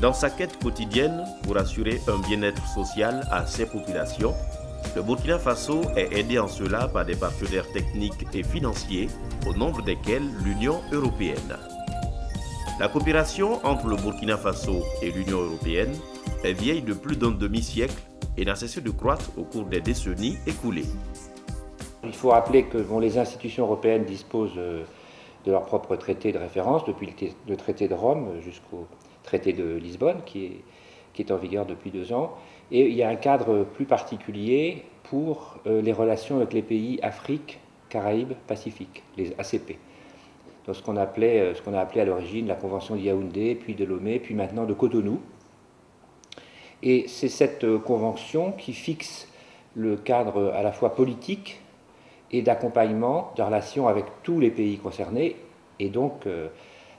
Dans sa quête quotidienne pour assurer un bien-être social à ses populations, le Burkina Faso est aidé en cela par des partenaires techniques et financiers, au nombre desquels l'Union européenne. La coopération entre le Burkina Faso et l'Union européenne est vieille de plus d'un demi-siècle et n'a cessé de croître au cours des décennies écoulées. Il faut rappeler que les institutions européennes disposent de leur propre traité de référence, depuis le traité de Rome jusqu'au traité de Lisbonne, qui est en vigueur depuis 2 ans. Et il y a un cadre plus particulier pour les relations avec les pays Afrique, Caraïbes, Pacifique, les ACP. Donc ce qu'on a appelé à l'origine la Convention de Yaoundé, puis de Lomé, puis maintenant de Cotonou. Et c'est cette convention qui fixe le cadre à la fois politique et d'accompagnement de relations avec tous les pays concernés, et donc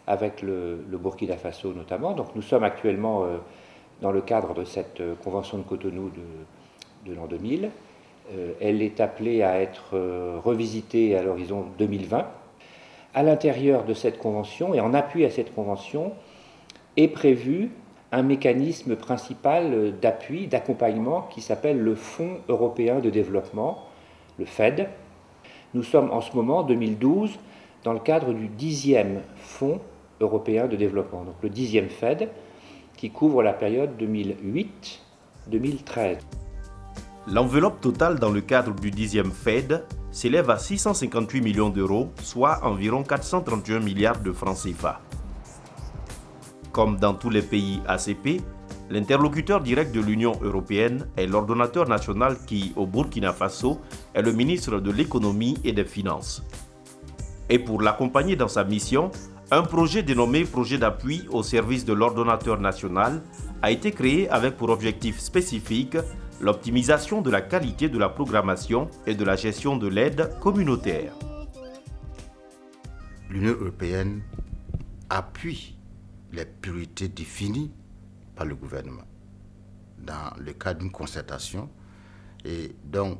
avec le Burkina Faso notamment. Donc nous sommes actuellement dans le cadre de cette convention de Cotonou de l'an 2000. Elle est appelée à être revisitée à l'horizon 2020. À l'intérieur de cette convention, et en appui à cette convention, est prévu un mécanisme principal d'appui, d'accompagnement qui s'appelle le Fonds européen de développement, le FED. Nous sommes en ce moment, 2012, dans le cadre du 10e Fonds européen de développement, donc le 10e FED, qui couvre la période 2008-2013. L'enveloppe totale dans le cadre du 10e FED s'élève à 658 millions d'euros, soit environ 431 milliards de francs CFA. Comme dans tous les pays ACP, l'interlocuteur direct de l'Union européenne est l'ordonnateur national qui, au Burkina Faso, est le ministre de l'économie et des finances. Et pour l'accompagner dans sa mission, un projet dénommé Projet d'appui au service de l'ordonnateur national a été créé avec pour objectif spécifique l'optimisation de la qualité de la programmation et de la gestion de l'aide communautaire. L'Union européenne appuie les priorités définies par le gouvernement dans le cadre d'une concertation, et donc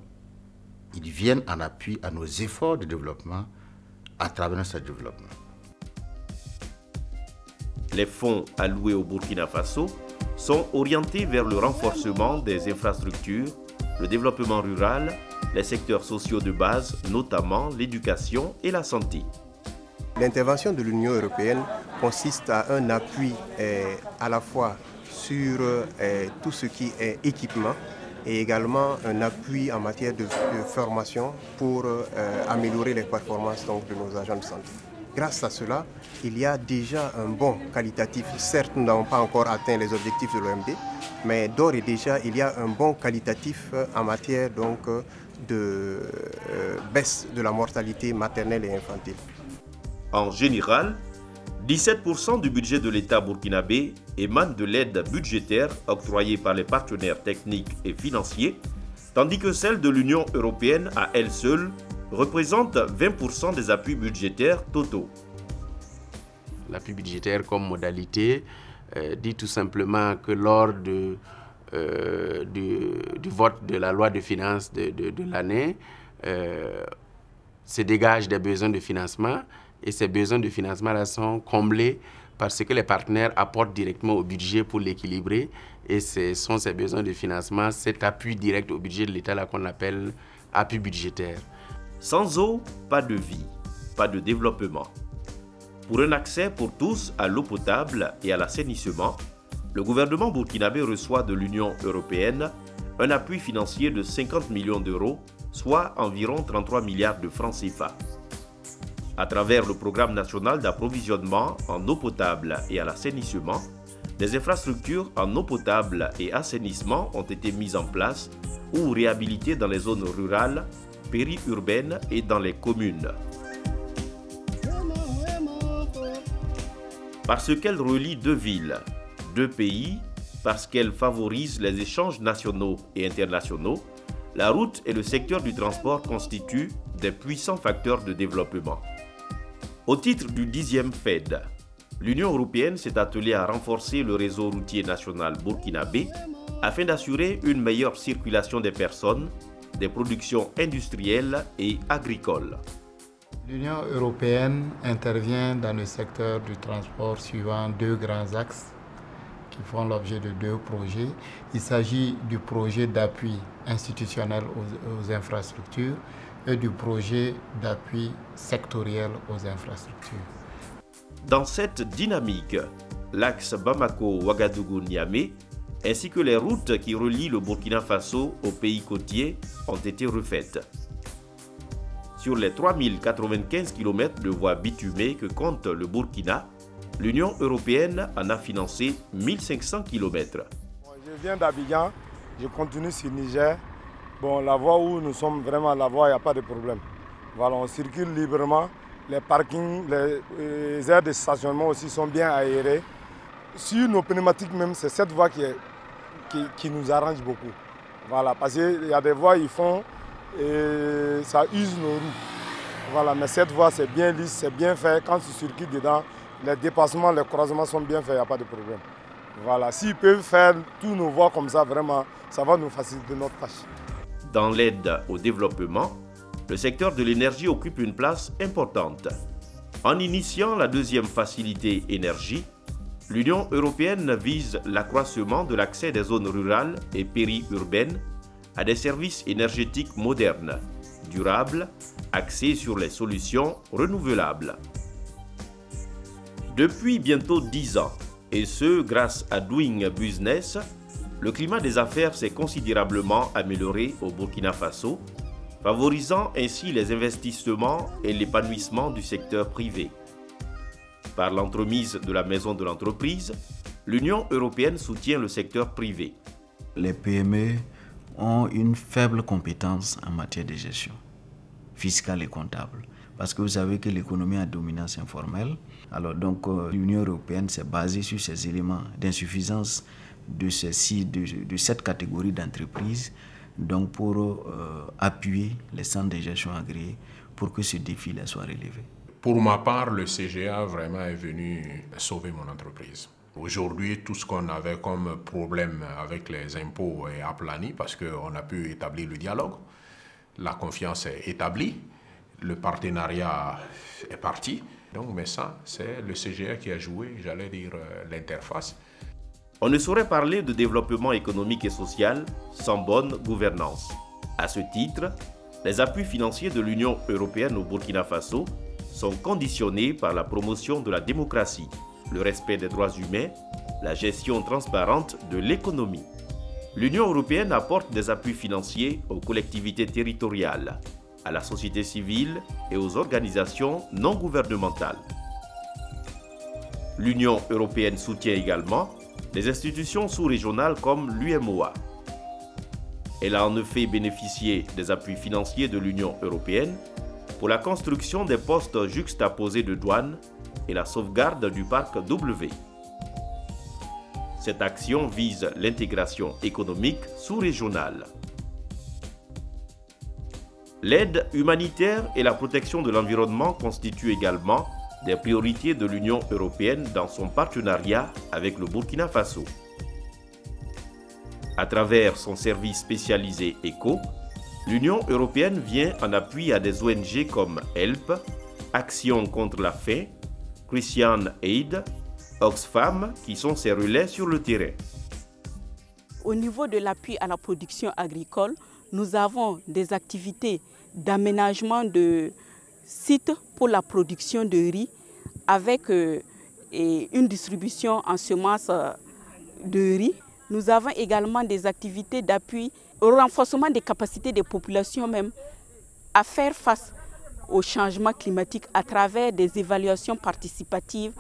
ils viennent en appui à nos efforts de développement à travers ce développement. Les fonds alloués au Burkina Faso sont orientés vers le renforcement des infrastructures, le développement rural, les secteurs sociaux de base, notamment l'éducation et la santé. L'intervention de l'Union européenne consiste à un appui à la fois sur tout ce qui est équipement et également un appui en matière de formation pour améliorer les performances de nos agents de santé. Grâce à cela, il y a déjà un bond qualitatif. Certes, nous n'avons pas encore atteint les objectifs de l'OMD, mais d'ores et déjà, il y a un bond qualitatif en matière de baisse de la mortalité maternelle et infantile. En général, 17% du budget de l'État burkinabé émane de l'aide budgétaire octroyée par les partenaires techniques et financiers, tandis que celle de l'Union européenne à elle seule représente 20% des appuis budgétaires totaux. L'appui budgétaire comme modalité dit tout simplement que lors du vote de la loi de finances de l'année, se dégagent des besoins de financement, et ces besoins de financement là sont comblés par ce que les partenaires apportent directement au budget pour l'équilibrer, et ce sont ces besoins de financement, cet appui direct au budget de l'État là qu'on appelle appui budgétaire. Sans eau, pas de vie, pas de développement. Pour un accès pour tous à l'eau potable et à l'assainissement, le gouvernement burkinabé reçoit de l'Union européenne un appui financier de 50 millions d'euros, soit environ 33 milliards de francs CFA. À travers le programme national d'approvisionnement en eau potable et à l'assainissement, des infrastructures en eau potable et assainissement ont été mises en place ou réhabilitées dans les zones rurales, périurbaines et dans les communes. Parce qu'elle relie 2 villes, 2 pays, parce qu'elle favorise les échanges nationaux et internationaux, la route et le secteur du transport constituent des puissants facteurs de développement. Au titre du 10e FED, l'Union européenne s'est attelée à renforcer le réseau routier national burkinabé afin d'assurer une meilleure circulation des personnes, des productions industrielles et agricoles. L'Union européenne intervient dans le secteur du transport suivant 2 grands axes qui font l'objet de 2 projets. Il s'agit du projet d'appui institutionnel aux infrastructures et du projet d'appui sectoriel aux infrastructures. Dans cette dynamique, l'axe Bamako-Ouagadougou-Niamey ainsi que les routes qui relient le Burkina Faso aux pays côtiers ont été refaites. Sur les 3095 km de voies bitumées que compte le Burkina, l'Union européenne en a financé 1500 km. Je viens d'Abidjan, je continue sur Niger. Bon, la voie où nous sommes vraiment, la voie, il n'y a pas de problème. Voilà, on circule librement. Les parkings, les aires de stationnement aussi sont bien aérées. Sur nos pneumatiques même, c'est cette voie qui nous arrange beaucoup. Voilà, parce qu'il y a des voies, ils font et ça use nos roues. Voilà, mais cette voie, c'est bien lisse, c'est bien fait. Quand tu circules dedans, les dépassements, les croisements sont bien faits, il n'y a pas de problème. Voilà, s'ils peuvent faire tous nos voies comme ça, vraiment, ça va nous faciliter notre tâche. Dans l'aide au développement, le secteur de l'énergie occupe une place importante. En initiant la deuxième facilité énergie, l'Union européenne vise l'accroissement de l'accès des zones rurales et périurbaines à des services énergétiques modernes, durables, axés sur les solutions renouvelables. Depuis bientôt 10 ans, et ce grâce à Doing Business, le climat des affaires s'est considérablement amélioré au Burkina Faso, favorisant ainsi les investissements et l'épanouissement du secteur privé. Par l'entremise de la Maison de l'entreprise, l'Union européenne soutient le secteur privé. Les PME ont une faible compétence en matière de gestion fiscale et comptable. Parce que vous savez que l'économie a dominance informelle. Alors donc l'Union européenne s'est basée sur ces éléments d'insuffisance de cette catégorie d'entreprises, donc pour appuyer les centres de gestion agréés pour que ce défi soit relevé. Pour ma part, le CGA vraiment est venu sauver mon entreprise. Aujourd'hui, tout ce qu'on avait comme problème avec les impôts est aplani parce qu'on a pu établir le dialogue. La confiance est établie, le partenariat est parti. Donc, mais ça, c'est le CGA qui a joué, j'allais dire, l'interface. On ne saurait parler de développement économique et social sans bonne gouvernance. À ce titre, les appuis financiers de l'Union européenne au Burkina Faso sont conditionnés par la promotion de la démocratie, le respect des droits humains, la gestion transparente de l'économie. L'Union européenne apporte des appuis financiers aux collectivités territoriales, à la société civile et aux organisations non gouvernementales. L'Union européenne soutient également les institutions sous-régionales comme l'UMOA. Elle a en effet bénéficié des appuis financiers de l'Union européenne pour la construction des postes juxtaposés de douane et la sauvegarde du parc W. Cette action vise l'intégration économique sous-régionale. L'aide humanitaire et la protection de l'environnement constituent également des priorités de l'Union européenne dans son partenariat avec le Burkina Faso. À travers son service spécialisé ECHO, l'Union européenne vient en appui à des ONG comme HELP, Action contre la faim, Christian Aid, Oxfam, qui sont ses relais sur le terrain. Au niveau de l'appui à la production agricole, nous avons des activités d'aménagement de sites pour la production de riz avec une distribution en semences de riz. Nous avons également des activités d'appui au renforcement des capacités des populations même à faire face au changement climatique à travers des évaluations participatives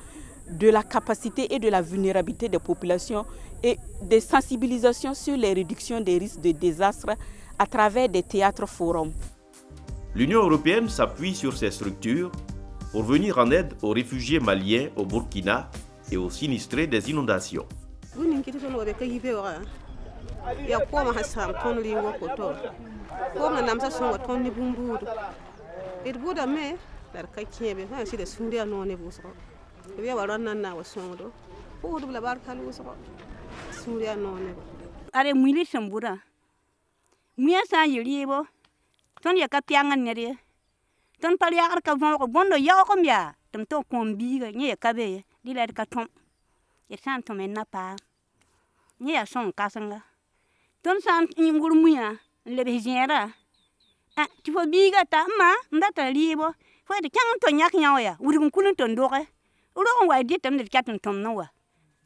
de la capacité et de la vulnérabilité des populations et des sensibilisations sur les réductions des risques de désastres à travers des théâtres-forums. L'Union européenne s'appuie sur ces structures pour venir en aide aux réfugiés maliens au Burkina et aux sinistrés des inondations. Ton ya ka piangan nyere ton pal ya ka von bondo ya ko mya tum to kombi ga nye ka be di la ka tom e san to men na pa ni ya son kasanga ton san ngul muya le bezera ti fo biga ta ma ndata libo fo de kan to nyak nyaaya wuri kun ton doge ro on wa di tam de katun tom no wa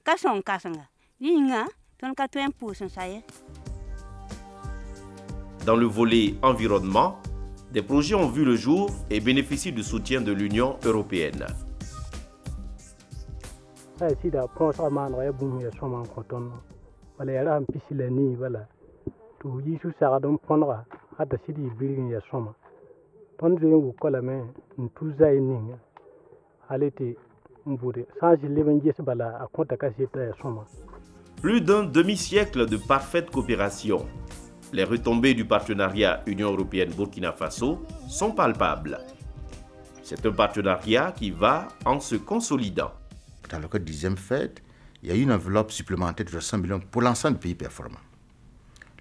ka son kasanga yinga ton ka 20% ça y est. Dans le volet environnement, des projets ont vu le jour et bénéficient du soutien de l'Union européenne. Plus d'un demi-siècle de parfaite coopération. Les retombées du partenariat Union européenne-Burkina Faso sont palpables. C'est un partenariat qui va en se consolidant. Dans le cadre du 10e FED, il y a une enveloppe supplémentaire de 100 millions pour l'ensemble des pays performants.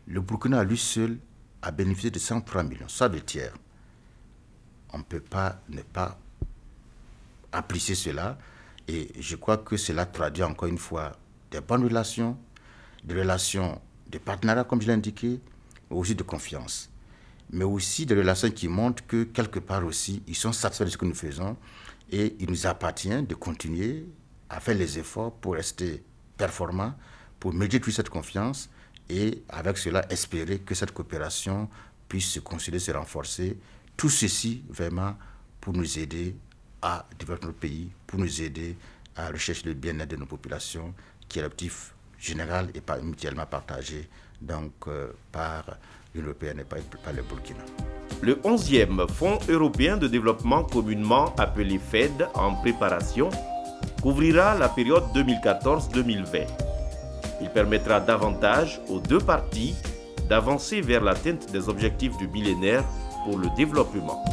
Le Burkina, lui seul, a bénéficié de 103 millions, soit de tiers. On ne peut pas ne pas apprécier cela. Et je crois que cela traduit encore une fois des bonnes relations, des relations de partenariat, comme je l'ai indiqué, mais aussi de confiance. Mais aussi des relations qui montrent que, quelque part aussi, ils sont satisfaits de ce que nous faisons et il nous appartient de continuer à faire les efforts pour rester performants, pour médier cette confiance et avec cela espérer que cette coopération puisse se consolider, se renforcer. Tout ceci vraiment pour nous aider à développer notre pays, pour nous aider à rechercher le bien-être de nos populations, qui est l'objectif général et pas mutuellement partagé donc, par l'Union européenne et par le Burkina. Le 11e Fonds européen de développement communément appelé FED en préparation couvrira la période 2014-2020. Il permettra davantage aux deux parties d'avancer vers l'atteinte des objectifs du millénaire pour le développement.